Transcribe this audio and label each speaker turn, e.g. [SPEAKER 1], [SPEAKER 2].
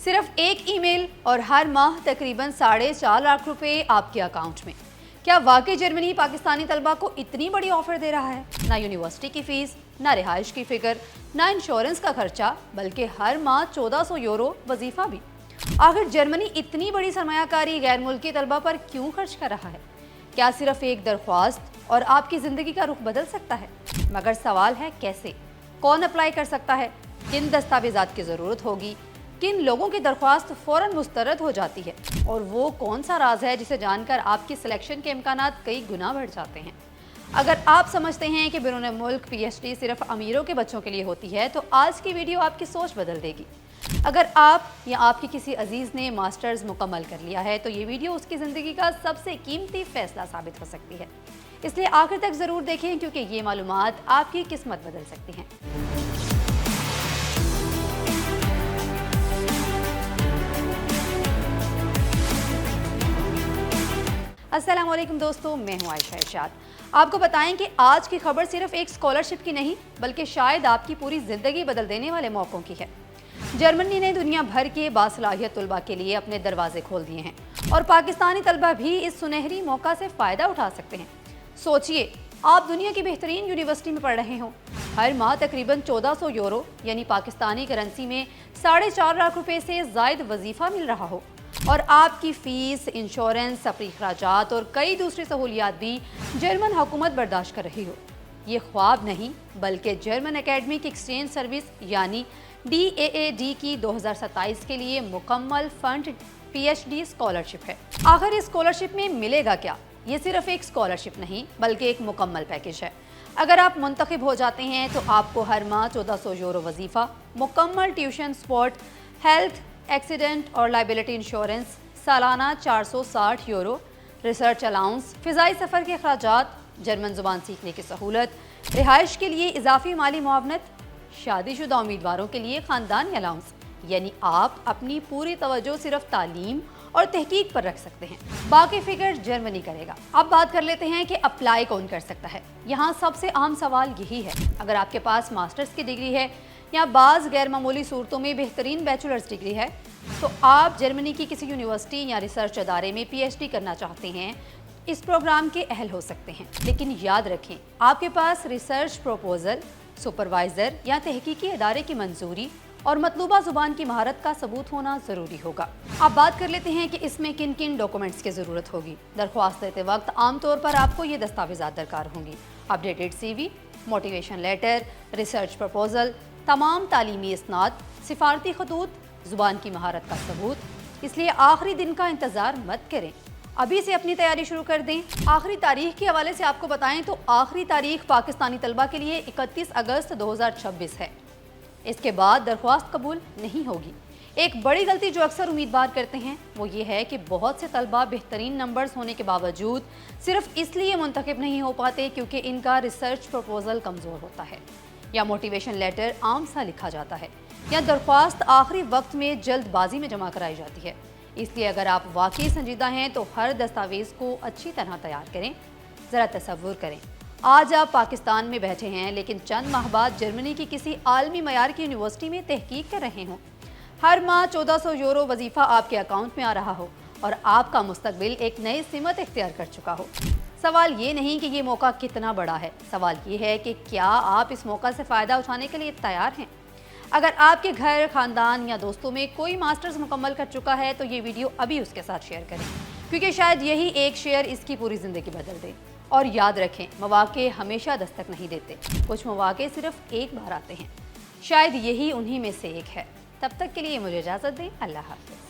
[SPEAKER 1] صرف ایک ای میل اور ہر ماہ تقریباً 4.5 لاکھ روپے آپ کے اکاؤنٹ میں۔ کیا واقعی جرمنی پاکستانی طلبہ کو اتنی بڑی آفر دے رہا ہے؟ نہ یونیورسٹی کی فیس، نہ رہائش کی فکر، نہ انشورنس کا خرچہ، بلکہ ہر ماہ 1400 یورو وظیفہ بھی۔ آخر جرمنی اتنی بڑی سرمایہ کاری غیر ملکی طلبہ پر کیوں خرچ کر رہا ہے؟ کیا صرف ایک درخواست اور آپ کی زندگی کا رخ بدل سکتا ہے؟ مگر سوال ہے کیسے؟ کون اپلائی کر سکتا ہے؟ کن دستاویزات کی ضرورت ہوگی؟ کن لوگوں کی درخواست فوراً مسترد ہو جاتی ہے؟ اور وہ کون سا راز ہے جسے جان کر آپ کی سلیکشن کے امکانات کئی گنا بڑھ جاتے ہیں؟ اگر آپ سمجھتے ہیں کہ بیرون ملک پی ایچ ڈی صرف امیروں کے بچوں کے لیے ہوتی ہے تو آج کی ویڈیو آپ کی سوچ بدل دے گی۔ اگر آپ یا آپ کی کسی عزیز نے ماسٹرز مکمل کر لیا ہے تو یہ ویڈیو اس کی زندگی کا سب سے قیمتی فیصلہ ثابت ہو سکتی ہے، اس لیے آخر تک ضرور دیکھیں کیونکہ یہ معلومات آپ کی قسمت بدل سکتی ہیں۔ السلام علیکم دوستو، میں ہوں عائشہ ارشاد۔ آپ کو بتائیں کہ آج کی خبر صرف ایک اسکالرشپ کی نہیں بلکہ شاید آپ کی پوری زندگی بدل دینے والے موقعوں کی ہے۔ جرمنی نے دنیا بھر کے باصلاحیت طلباء کے لیے اپنے دروازے کھول دیے ہیں اور پاکستانی طلباء بھی اس سنہری موقع سے فائدہ اٹھا سکتے ہیں۔ سوچئے، آپ دنیا کی بہترین یونیورسٹی میں پڑھ رہے ہوں، ہر ماہ تقریباً 1400 یورو یعنی پاکستانی کرنسی میں 4.5 لاکھ روپے سے زائد وظیفہ مل رہا ہو، اور آپ کی فیس، انشورنس، سفری اخراجات اور کئی دوسری سہولیات بھی جرمن حکومت برداشت کر رہی ہو۔ یہ خواب نہیں بلکہ جرمن اکیڈمک ایکسچینج سروس یعنی DAAD کی 2027 کے لیے مکمل fund P H D scholarship ہے۔ آخر اس اسکالرشپ میں ملے گا کیا؟ یہ صرف ایک اسکالرشپ نہیں بلکہ ایک مکمل پیکیج ہے۔ اگر آپ منتخب ہو جاتے ہیں تو آپ کو ہر ماہ 1400 یورو وظیفہ، مکمل ٹیوشن، سپورٹ، ہیلتھ، ایکسیڈنٹ اور لائبلٹی انشورنس، سالانہ 460 یورو، ریسرچ الاؤنس، فضائی سفر کے اخراجات، جرمن زبان سیکھنے کی سہولت، رہائش کے لیے اضافی مالی معاونت، شادی شدہ امیدواروں کے لیے خاندانی الاؤنس، یعنی آپ اپنی پوری توجہ صرف تعلیم اور تحقیق پر رکھ سکتے ہیں، باقی فکر جرمنی کرے گا۔ اب بات کر لیتے ہیں کہ اپلائی کون کر سکتا ہے۔ یہاں سب سے عام سوال یہی ہے، اگر آپ کے پاس ماسٹرز کی ڈگری ہے یا بعض غیر معمولی صورتوں میں بہترین بیچلرز ڈگری ہے تو آپ جرمنی کی کسی یونیورسٹی یا ریسرچ ادارے میں پی ایچ ڈی کرنا چاہتے ہیں، اس پروگرام کے اہل ہو سکتے ہیں۔ لیکن یاد رکھیں، آپ کے پاس ریسرچ پروپوزل، سپروائزر یا تحقیقی ادارے کی منظوری اور مطلوبہ زبان کی مہارت کا ثبوت ہونا ضروری ہوگا۔ اب بات کر لیتے ہیں کہ اس میں کن کن ڈاکومنٹس کی ضرورت ہوگی۔ درخواست دیتے وقت عام طور پر آپ کو یہ دستاویزات درکار ہوں گی: اپڈیٹڈ سی وی، موٹیویشن لیٹر، ریسرچ پروپوزل، تمام تعلیمی اسناد، سفارتی خطوط، زبان کی مہارت کا ثبوت۔ اس لیے آخری دن کا انتظار مت کریں، ابھی سے اپنی تیاری شروع کر دیں۔ آخری تاریخ کے حوالے سے آپ کو بتائیں تو آخری تاریخ پاکستانی طلبہ کے لیے 31 اگست 2026 ہے۔ اس کے بعد درخواست قبول نہیں ہوگی۔ ایک بڑی غلطی جو اکثر امیدوار کرتے ہیں وہ یہ ہے کہ بہت سے طلبہ بہترین نمبرز ہونے کے باوجود صرف اس لیے منتخب نہیں ہو پاتے کیونکہ ان کا ریسرچ پروپوزل کمزور ہوتا ہے، یا موٹیویشن لیٹر عام سا لکھا جاتا ہے، یا درخواست آخری وقت میں جلد بازی میں جمع کرائی جاتی ہے۔ اس لیے اگر آپ واقعی سنجیدہ ہیں تو ہر دستاویز کو اچھی طرح تیار کریں۔ ذرا تصور کریں، آج آپ پاکستان میں بیٹھے ہیں لیکن چند ماہ بعد جرمنی کی کسی عالمی معیار کی یونیورسٹی میں تحقیق کر رہے ہوں، ہر ماہ 1400 یورو وظیفہ آپ کے اکاؤنٹ میں آ رہا ہو اور آپ کا مستقبل ایک نئی سمت اختیار کر چکا ہو۔ سوال یہ نہیں کہ یہ موقع کتنا بڑا ہے، سوال یہ ہے کہ کیا آپ اس موقع سے فائدہ اٹھانے کے لیے تیار ہیں؟ اگر آپ کے گھر، خاندان یا دوستوں میں کوئی ماسٹرز مکمل کر چکا ہے تو یہ ویڈیو ابھی اس کے ساتھ شیئر کریں، کیونکہ شاید یہی ایک شیئر اس کی پوری زندگی بدل دے۔ اور یاد رکھیں، مواقع ہمیشہ دستک نہیں دیتے، کچھ مواقع صرف ایک بار آتے ہیں، شاید یہی انہی میں سے ایک ہے۔ تب تک کے لیے مجھے اجازت دیں، اللہ حافظ۔